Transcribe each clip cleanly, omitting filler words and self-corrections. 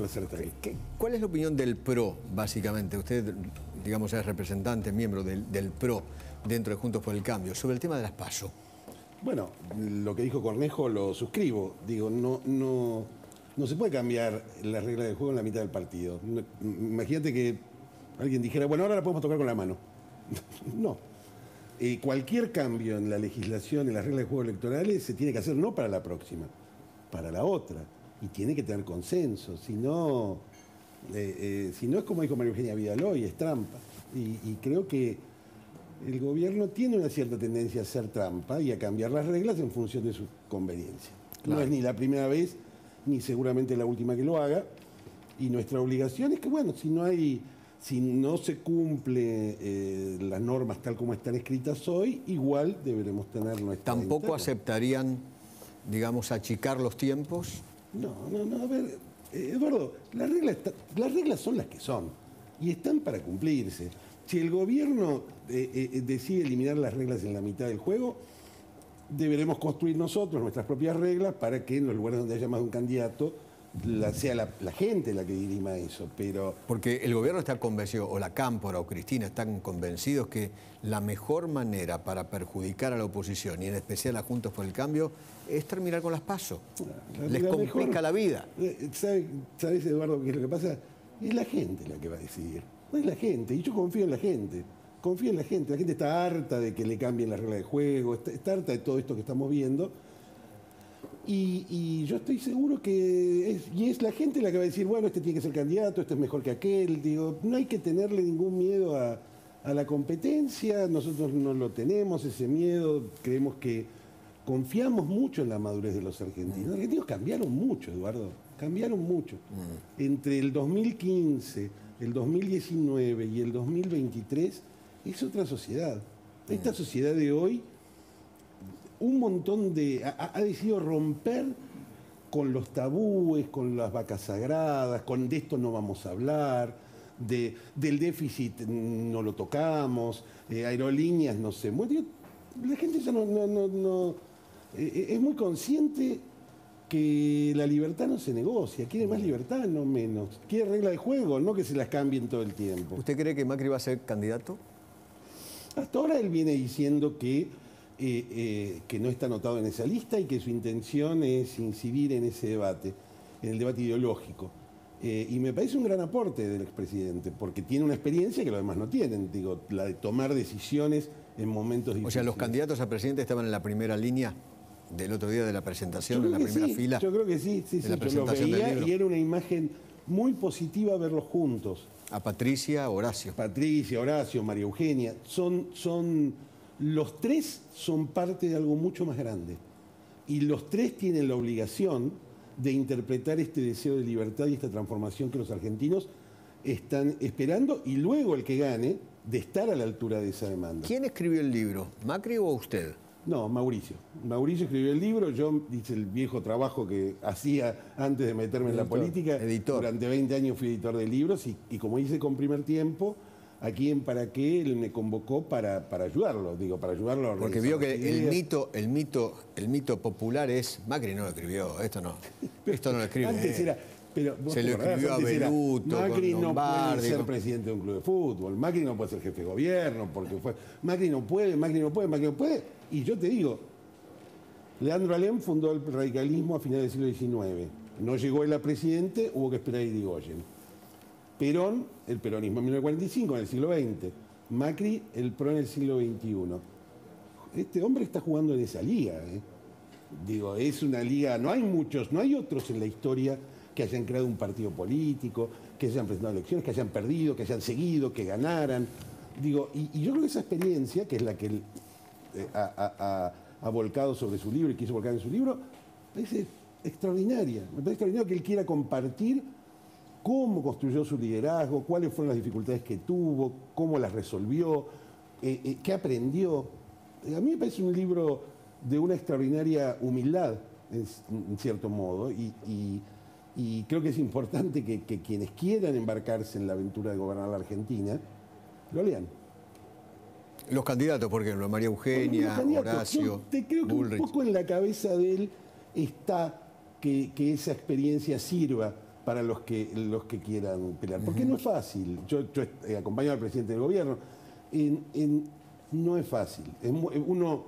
placer estar aquí. ¿Cuál es la opinión del PRO, básicamente? Usted, digamos, es representante, miembro del PRO dentro de Juntos por el Cambio, sobre el tema de las PASO. Bueno, lo que dijo Cornejo lo suscribo. Digo, no se puede cambiar las reglas del juego en la mitad del partido. Imagínate que alguien dijera, bueno, ahora la podemos tocar con la mano. No. Cualquier cambio en la legislación, en las reglas de juego electorales, se tiene que hacer no para la próxima, para la otra. Y tiene que tener consenso. Si no es como dijo María Eugenia Vidaloy, es trampa. Y creo que el gobierno tiene una cierta tendencia a hacer trampa y a cambiar las reglas en función de su conveniencia. Claro. No es ni la primera vez, ni seguramente la última que lo haga. Y nuestra obligación es que, bueno, si no se cumple las normas tal como están escritas hoy, igual deberemos tener nuestra... ¿Tampoco aceptarían, digamos, achicar los tiempos? No, a ver, Eduardo, las reglas son las que son y están para cumplirse. Si el gobierno decide eliminar las reglas en la mitad del juego, deberemos construir nosotros nuestras propias reglas para que en los lugares donde haya más de un candidato sea la gente la que dirima eso, pero... Porque el gobierno está convencido, o la Cámpora o Cristina están convencidos que la mejor manera para perjudicar a la oposición, y en especial a Juntos por el Cambio, es terminar con las PASO. Les complica la vida. ¿Sabes, Eduardo, qué es lo que pasa? Es la gente la que va a decidir. No es la gente, y yo confío en la gente. Confío en la gente. La gente está harta de que le cambien las reglas de juego, está harta de todo esto que estamos viendo. Y yo estoy seguro que es la gente la que va a decir, bueno, este tiene que ser candidato, este es mejor que aquel. Digo, no hay que tenerle ningún miedo a la competencia, nosotros no lo tenemos, ese miedo. Creemos que confiamos mucho en la madurez de los argentinos. Los argentinos cambiaron mucho, Eduardo, cambiaron mucho. Entre el 2015, el 2019 y el 2023 es otra sociedad. Esta sociedad de hoy un montón ha decidido romper con los tabúes, con las vacas sagradas, con de esto no vamos a hablar, del déficit no lo tocamos, aerolíneas no se mueven. La gente ya es muy consciente que la libertad no se negocia, quiere más libertad, no menos. Quiere regla de juego, no que se las cambien todo el tiempo. ¿Usted cree que Macri va a ser candidato? Hasta ahora él viene diciendo que no está anotado en esa lista y que su intención es incidir en ese debate, en el debate ideológico. Y me parece un gran aporte del expresidente, porque tiene una experiencia que los demás no tienen, digo, la de tomar decisiones en momentos difíciles. O sea, los candidatos a presidente estaban en la primera línea del otro día de la presentación, en la primera fila. Yo creo que sí, yo lo veía y era una imagen muy positiva verlos juntos. A Patricia, Horacio. Patricia, Horacio, María Eugenia, los tres son parte de algo mucho más grande. Y los tres tienen la obligación de interpretar este deseo de libertad y esta transformación que los argentinos están esperando, y luego el que gane, de estar a la altura de esa demanda. ¿Quién escribió el libro? ¿Macri o usted? No, Mauricio. Mauricio escribió el libro, yo hice el viejo trabajo que hacía antes de meterme en la política. Editor. Durante 20 años fui editor de libros y como hice con Primer Tiempo, aquí en Para Qué él me convocó para ayudarlo, para ayudarlo a porque vio que el mito popular es Macri no lo escribió, esto no lo escribe. Antes era, pero se lo escribió a Beluto, Macri no puede ser presidente de un club de fútbol, Macri no puede ser jefe de gobierno, porque Macri no puede. Y yo te digo, Leandro Alem fundó el radicalismo a finales del siglo XIX. No llegó él a presidente, hubo que esperar a Irigoyen. Perón, el peronismo en 1945, en el siglo XX. Macri, el PRO en el siglo XXI. Este hombre está jugando en esa liga. Es una liga, no hay otros en la historia que hayan creado un partido político, que hayan presentado elecciones, que hayan perdido, que hayan seguido, que ganaran. Y yo creo que esa experiencia, que es la que él ha volcado sobre su libro y quiso volcar en su libro, me parece extraordinaria. Me parece extraordinario que él quiera compartir cómo construyó su liderazgo, cuáles fueron las dificultades que tuvo, cómo las resolvió, qué aprendió. A mí me parece un libro de una extraordinaria humildad, en cierto modo, y creo que es importante que quienes quieran embarcarse en la aventura de gobernar la Argentina, lo lean. Los candidatos, por ejemplo, María Eugenia, Horacio, yo creo que Bullrich. Un poco en la cabeza de él está que esa experiencia sirva para los que quieran pelear. Porque no es fácil. Yo acompaño al presidente del gobierno. No es fácil. Uno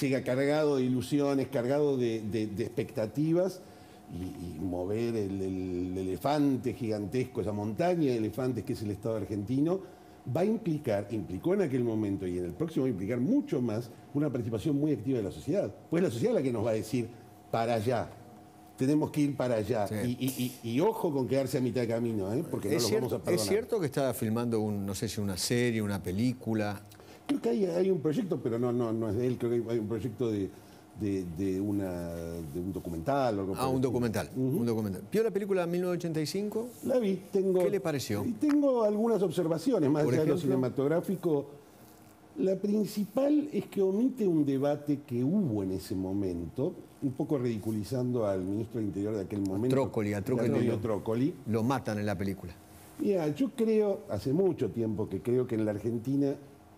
llega cargado de ilusiones, cargado de expectativas, y mover el elefante gigantesco, esa montaña de elefantes que es el Estado argentino, implicó en aquel momento y en el próximo va a implicar mucho más una participación muy activa de la sociedad. Pues es la sociedad la que nos va a decir, para allá, tenemos que ir para allá. Sí. Y ojo con quedarse a mitad de camino, porque no los vamos a perdonar. ¿Es cierto que está filmando, no sé si una serie, una película? Creo que hay un proyecto, pero no es de él, creo que hay un proyecto de un documental o algo. Un documental, un documental. ¿Vio la película 1985? La vi. ¿Qué le pareció? Tengo algunas observaciones, más allá de lo cinematográfico. La principal es que omite un debate que hubo en ese momento, un poco ridiculizando al ministro del Interior de aquel momento. A Trócoli. Lo matan en la película. Mira, yo creo, hace mucho tiempo que creo que en la Argentina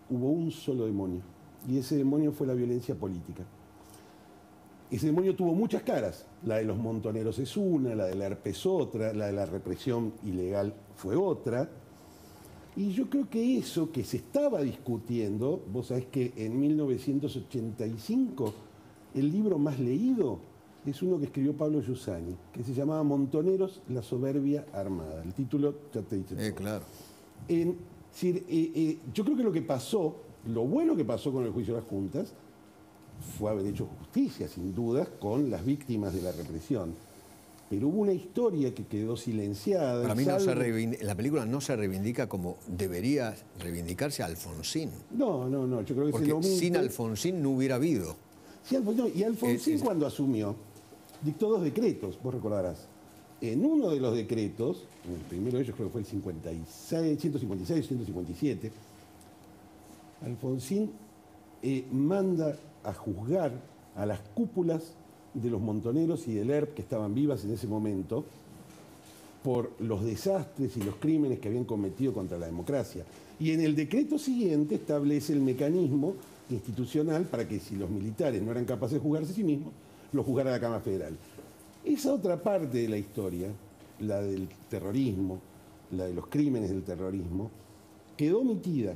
hubo un solo demonio, y ese demonio fue la violencia política. Ese demonio tuvo muchas caras. La de los montoneros es una, la de la ERP es otra, la de la represión ilegal fue otra. Y yo creo que eso que se estaba discutiendo, vos sabés que en 1985 el libro más leído es uno que escribió Pablo Giussani, que se llamaba Montoneros, la soberbia armada. El título ya te dice todo. Claro. Yo creo que lo que pasó, lo bueno que pasó con el juicio de las juntas, fue haber hecho justicia, sin dudas, con las víctimas de la represión. Pero hubo una historia que quedó silenciada. Para mí la película no se reivindica como debería reivindicarse Alfonsín. No, yo creo que porque sin Alfonsín no hubiera habido. Sí, y Alfonsín cuando asumió, dictó 2 decretos, vos recordarás. En uno de los decretos, el primero de ellos creo que fue el 156 o 157, Alfonsín manda a juzgar a las cúpulas de los montoneros y del ERP que estaban vivas en ese momento por los desastres y los crímenes que habían cometido contra la democracia. Y en el decreto siguiente establece el mecanismo institucional para que si los militares no eran capaces de juzgarse a sí mismos, los juzgara la Cámara Federal. Esa otra parte de la historia, la del terrorismo, la de los crímenes del terrorismo, quedó omitida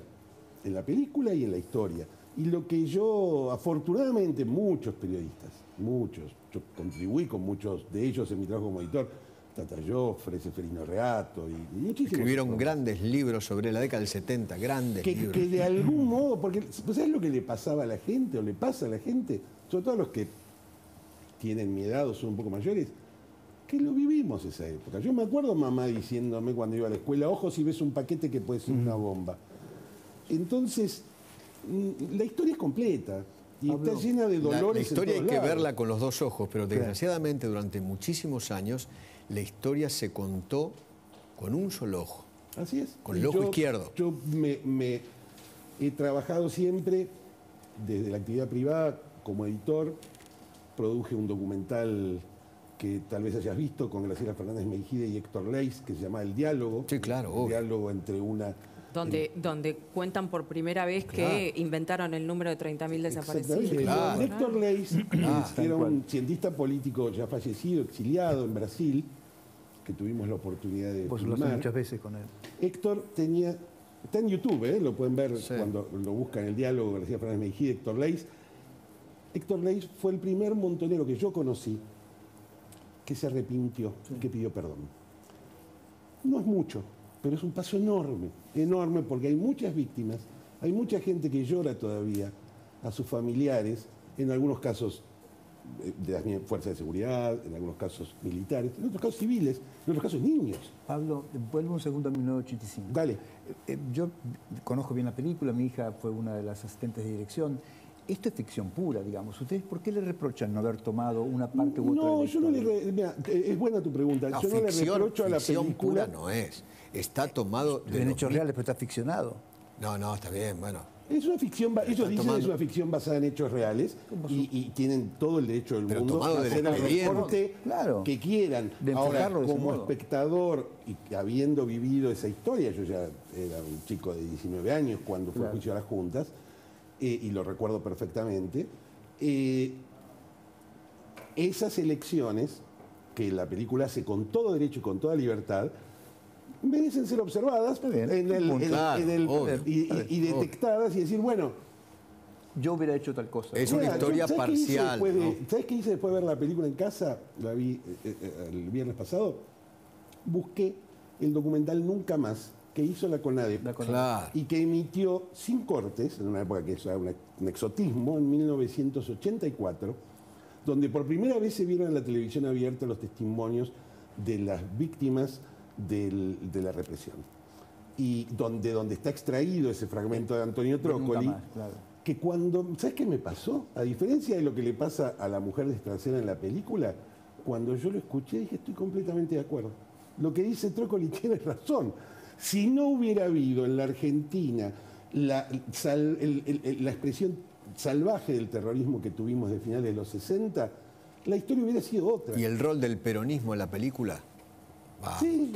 en la película y en la historia. Y lo que yo, afortunadamente, muchos periodistas, yo contribuí con muchos de ellos en mi trabajo como editor, Tata Joffre, Seferino Reato y muchísimos. Escribieron grandes libros sobre la década del 70, grandes libros. Que de algún modo, porque ¿sabes lo que le pasaba a la gente o le pasa a la gente? Sobre todo a los que tienen mi edad o son un poco mayores, que lo vivimos esa época. Yo me acuerdo mamá diciéndome cuando iba a la escuela, ojo si ves un paquete que puede ser una bomba. Entonces, la historia es completa y está llena de dolores. La historia hay que verla con los 2 ojos, pero desgraciadamente durante muchísimos años la historia se contó con un solo ojo. Así es. Con el ojo izquierdo. Yo me he trabajado siempre desde la actividad privada como editor. Produje un documental que tal vez hayas visto con Graciela Fernández Mejide y Héctor Leis, que se llama El Diálogo. Sí, claro. El diálogo entre una... Donde cuentan por primera vez que inventaron el número de 30.000 desaparecidos. Claro. Héctor Leis, que era un cientista político ya fallecido, exiliado en Brasil, que tuvimos la oportunidad de filmar. Lo muchas veces con él. Héctor tenía... Está en YouTube, lo pueden ver cuando lo buscan, El Diálogo, Graciela Fernández Mejide, Héctor Leis. Héctor Leis fue el primer montonero que yo conocí que se arrepintió, que pidió perdón. No es mucho, pero es un paso enorme, enorme, porque hay muchas víctimas, hay mucha gente que llora todavía a sus familiares, en algunos casos de las fuerzas de seguridad, en algunos casos militares, en otros casos civiles, en otros casos niños. Pablo, vuelvo un segundo a 1985. Dale. Yo conozco bien la película, mi hija fue una de las asistentes de dirección. Esto es ficción pura, digamos. ¿Ustedes por qué le reprochan no haber tomado una parte u otra de la historia? No, yo no le... Mira, es buena tu pregunta. No, yo no le reprocho a la película... Ficción pura no es. Está tomado de en hechos reales, pero está ficcionado. No, está bien, bueno. Es una ficción, ellos dicen que es una ficción basada en hechos reales y tienen todo el derecho del mundo a hacer el reporte que quieran. Ahora, como espectador y habiendo vivido esa historia, yo ya era un chico de 19 años cuando fue el juicio a las juntas, y lo recuerdo perfectamente, esas elecciones que la película hace con todo derecho y con toda libertad, merecen ser observadas y detectadas y decir, bueno, yo hubiera hecho tal cosa. Es una historia parcial. ¿Sabes qué hice después de ver la película en casa? La vi el viernes pasado. Busqué el documental Nunca Más que hizo la CONADEP Claro. y que emitió sin cortes, en una época que eso era un exotismo, en 1984, donde por primera vez se vieron en la televisión abierta los testimonios de las víctimas de la represión. Y donde está extraído ese fragmento de Antonio Trócoli, Claro. que cuando, ¿sabes qué me pasó? A diferencia de lo que le pasa a la mujer extranjera en la película, cuando yo lo escuché dije, estoy completamente de acuerdo. Lo que dice Trócoli tiene razón. Si no hubiera habido en la Argentina la expresión salvaje del terrorismo que tuvimos de finales de los 60, la historia hubiera sido otra. ¿Y el rol del peronismo en la película? Sí.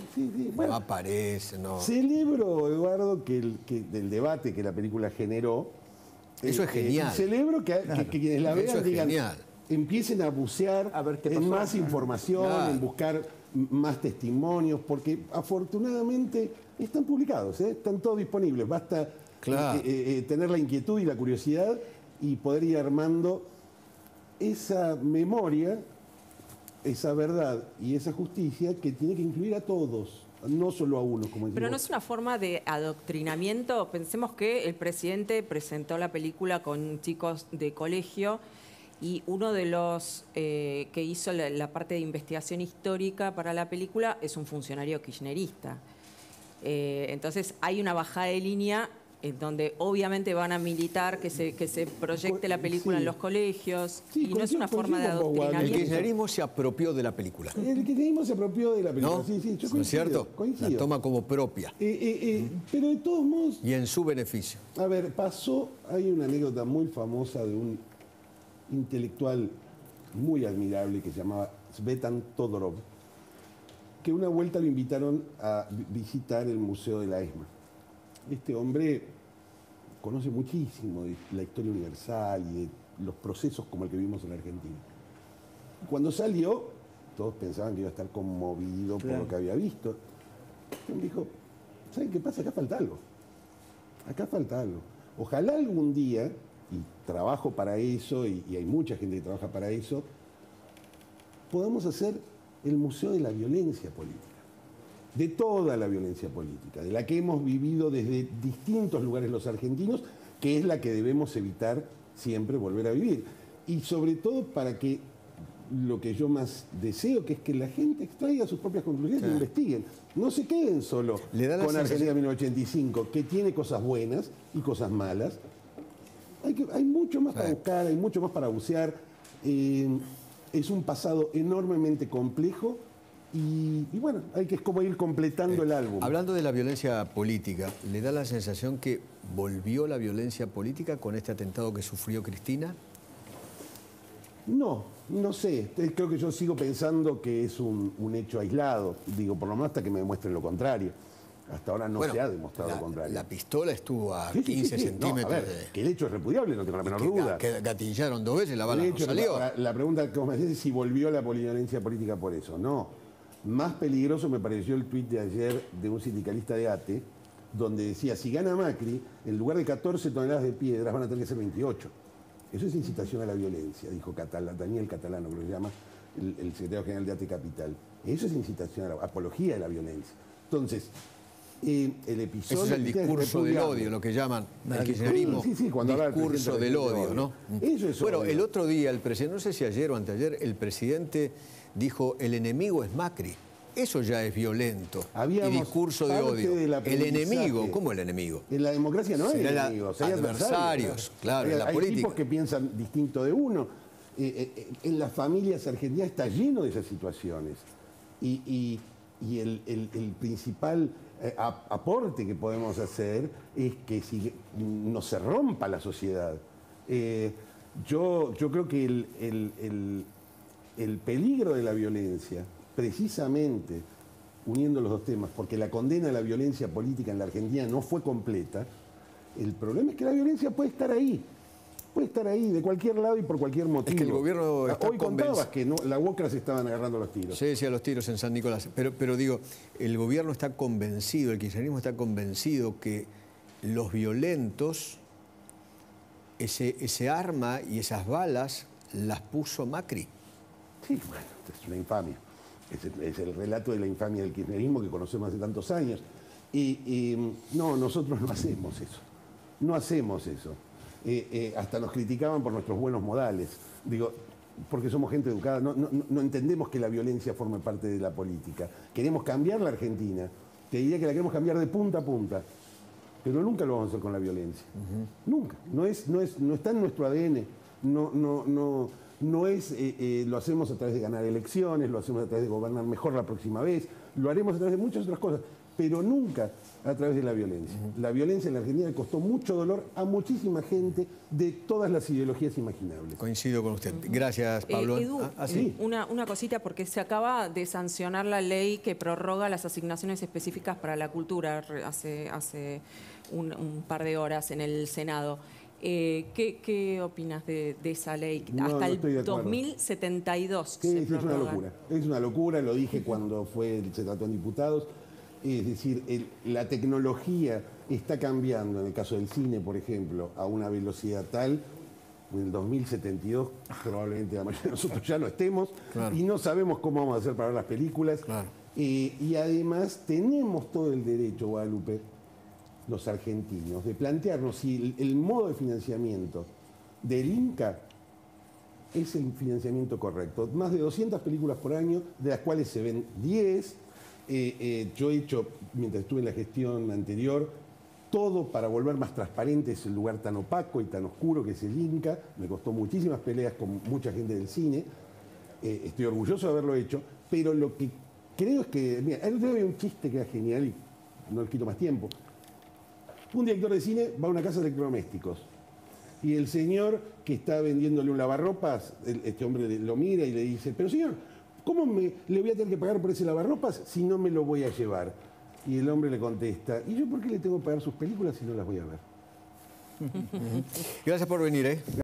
Bueno, No aparece, no. celebro, Eduardo, que del debate que la película generó. Eso es genial. Celebro que quienes la Eso vean es digan, genial. empiecen a bucear A ver qué en pasó. más información, Claro. en buscar más testimonios, porque afortunadamente están publicados, están todos disponibles. Basta Claro. tener la inquietud y la curiosidad y poder ir armando esa memoria, esa verdad y esa justicia que tiene que incluir a todos, no solo a uno, como decimos. Pero no es una forma de adoctrinamiento. Pensemos que el presidente presentó la película con chicos de colegio y uno de los que hizo la parte de investigación histórica para la película es un funcionario kirchnerista. Entonces hay una bajada de línea en donde obviamente van a militar que se proyecte la película Sí. en los colegios Sí, y no es una forma de coincido con Juan. El adoctrinamiento. kirchnerismo se apropió de la película, El kirchnerismo se apropió de la película. ¿no? Sí, yo ¿No es coincido, cierto? coincido. La toma como propia Pero de todos modos, y en su beneficio. a ver, hay una anécdota muy famosa de un intelectual muy admirable que se llamaba Svetan Todorov, que una vuelta lo invitaron a visitar el Museo de la ESMA. Este hombre conoce muchísimo de la historia universal y de los procesos como el que vivimos en Argentina. Cuando salió, todos pensaban que iba a estar conmovido por lo que había visto. Él dijo, ¿saben qué pasa? Acá falta algo. Acá falta algo. Ojalá algún día, y trabajo para eso, y hay mucha gente que trabaja para eso, podamos hacer el Museo de la Violencia Política. De toda la violencia política, de la que hemos vivido desde distintos lugares los argentinos, que es la que debemos evitar siempre volver a vivir. Y sobre todo para que lo que yo más deseo, que es que la gente extraiga sus propias conclusiones e investiguen. No se queden solo Le da la con sensación- Argentina 1985, que tiene cosas buenas y cosas malas. Hay mucho más para buscar, hay mucho más para bucear. Es un pasado enormemente complejo y bueno, es como ir completando el álbum. Hablando de la violencia política, ¿le da la sensación que volvió la violencia política con este atentado que sufrió Cristina? No sé. Creo que yo sigo pensando que es un hecho aislado. Digo, por lo menos hasta que me demuestren lo contrario. Hasta ahora no Bueno, se ha demostrado lo contrario. La pistola estuvo a Sí, sí, 15 sí. centímetros No, a ver, que el hecho es repudiable, no tengo la menor duda. que gatillaron 2 veces, la bala De no hecho, salió. la pregunta que vos me hacés es si volvió la violencia política por eso. No. Más peligroso me pareció el tuit de ayer de un sindicalista de ATE, donde decía, si gana Macri, en lugar de 14 toneladas de piedras van a tener que ser 28. Eso es incitación a la violencia, dijo Daniel Catalano, que lo llama el secretario general de ATE Capital. Eso es incitación a la apología de la violencia. Entonces, el episodio... Ese es el discurso del repudiable. odio, lo que llaman el Sí, kirchnerismo. sí, cuando habla el discurso presidente del de odio, ¿no? Eso es Bueno, odio. el otro día, el presidente, no sé si ayer o anteayer, el presidente dijo, el enemigo es Macri. Eso ya es violento. Habíamos y discurso de parte odio. del El aprendizaje. enemigo, ¿cómo el enemigo? En la democracia no hay Será enemigos, hay adversarios, claro, en la hay política. tipos que piensan distinto de uno. En las familias argentinas está lleno de esas situaciones. Y el principal aporte que podemos hacer es que no se rompa la sociedad. Yo creo que el peligro de la violencia, precisamente uniendo los dos temas, porque la condena a la violencia política en la Argentina no fue completa, el problema es que la violencia puede estar ahí, puede estar ahí de cualquier lado y por cualquier motivo. Es que el gobierno está Hoy contabas que no, la UOCRA se estaban agarrando los tiros. Sí, a los tiros en San Nicolás. Pero digo, el gobierno está convencido, el kirchnerismo está convencido que los violentos, ese arma y esas balas las puso Macri. Sí, bueno, es una infamia. Es el relato de la infamia del kirchnerismo que conocemos hace tantos años. No, nosotros no hacemos eso. No hacemos eso. Hasta nos criticaban por nuestros buenos modales. Digo, porque somos gente educada. No entendemos que la violencia forme parte de la política. Queremos cambiar la Argentina. Te diría que la queremos cambiar de punta a punta. Pero nunca lo vamos a hacer con la violencia. Nunca. No está en nuestro ADN. Lo hacemos a través de ganar elecciones, lo hacemos a través de gobernar mejor la próxima vez, lo haremos a través de muchas otras cosas, pero nunca a través de la violencia. La violencia en la Argentina le costó mucho dolor a muchísima gente de todas las ideologías imaginables. Coincido con usted. Gracias, Pablo. Edu, ¿sí? una cosita, porque se acaba de sancionar la ley que prorroga las asignaciones específicas para la cultura hace un par de horas en el Senado. ¿Qué opinas de esa ley? Hasta el 2072 sí, se es una prorroga. locura. Es una locura, lo dije cuando se trató en diputados. Es decir, la tecnología está cambiando, en el caso del cine, por ejemplo, a una velocidad tal. En el 2072 probablemente la mayoría de nosotros ya no estemos, claro, y no sabemos cómo vamos a hacer para ver las películas. Claro. Y además tenemos todo el derecho, Guadalupe, los argentinos, de plantearnos si el modo de financiamiento del Inca es el financiamiento correcto. Más de 200 películas por año, de las cuales se ven 10. Yo he hecho, mientras estuve en la gestión anterior, todo para volver más transparente ese lugar tan opaco y tan oscuro que es el Inca. Me costó muchísimas peleas con mucha gente del cine. Estoy orgulloso de haberlo hecho, pero lo que creo es que... Mira, el otro día había un chiste que era genial y no les quito más tiempo. Un director de cine va a una casa de electrodomésticos y el señor que está vendiéndole un lavarropas, este hombre lo mira y le dice, pero señor, ¿cómo le voy a tener que pagar por ese lavarropas si no me lo voy a llevar? Y el hombre le contesta, ¿y yo por qué le tengo que pagar sus películas si no las voy a ver? Gracias por venir,